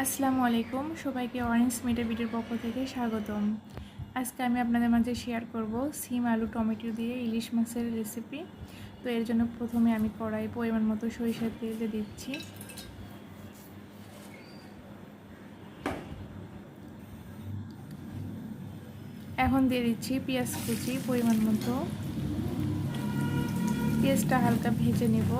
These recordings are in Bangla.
আসসালামু আলাইকুম, সবাইকে অরেঞ্জ মিটের ভিডিওর পক্ষ থেকে স্বাগতম। আজকে আমি আপনাদের মাঝে শেয়ার করব সিম আলু টমেটো দিয়ে ইলিশ মাছের রেসিপি। তো এর জন্য প্রথমে আমি কড়াই পরিমাণ মতো সরিষার তেল দিয়ে দিচ্ছি। এখন দিয়ে দিচ্ছি পেঁয়াজ কুচি পরিমাণ মতো। পেঁয়াজটা হালকা ভেজে নেব।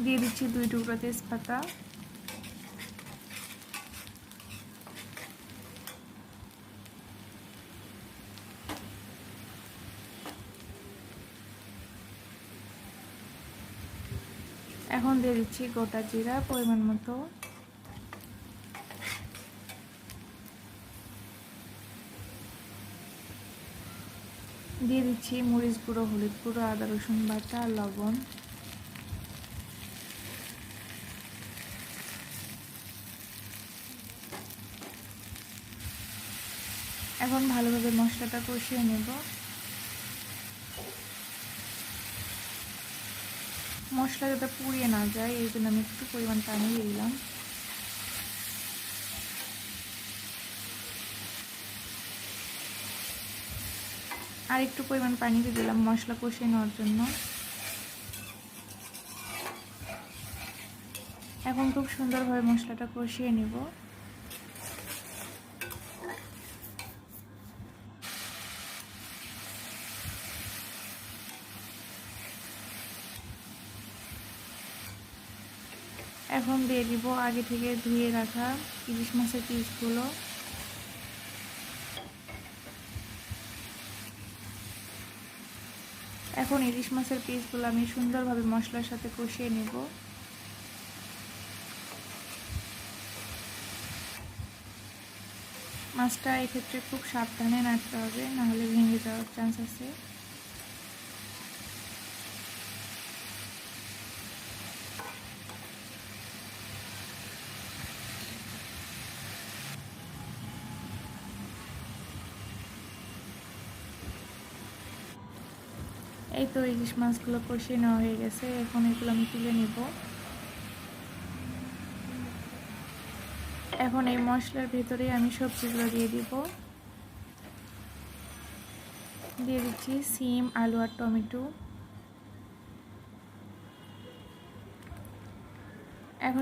দিয়ে দিচ্ছি 2 টুকরো তেজপাতা। এখন দিয়ে দিচ্ছি গোটা জিরা পরিমাণ মতো। দিয়ে দিচ্ছি মরিচ গুঁড়ো, হলুদ গুঁড়ো, আদা রসুন বাটা, লবণ। এখন ভালোভাবে মশলাটা কষিয়ে নেব। মশলা যাতে পুড়িয়ে না যায় এই জন্য আমি একটু পরিমাণ পানি দিয়ে দিলাম। আর একটু পরিমাণ পানি দিয়ে দিলাম মশলা কষিয়ে নেওয়ার জন্য। এখন খুব সুন্দরভাবে মশলাটা কষিয়ে নেব। এখন দিয়ে দিব আগে থেকে ধুয়ে রাখা ইলিশ মাছের পিসগুলো। এখন ইলিশ মাছের পিসগুলো আমি সুন্দরভাবে মশলার সাথে কষিয়ে নেব। মাছটা এক্ষেত্রে খুব সাবধানে নাড়তে হবে, নাহলে ভেঙে যাওয়ার চান্স আছে। এই তো ইলিশ মাছগুলো কষিয়ে নেওয়া হয়ে গেছে। এখন এগুলো আমি তুলে নেব। এখন এই মশলার ভেতরে আমি সবজিগুলো দিয়ে দিব। দিয়ে দিচ্ছি সিম, আলু আর টমেটো।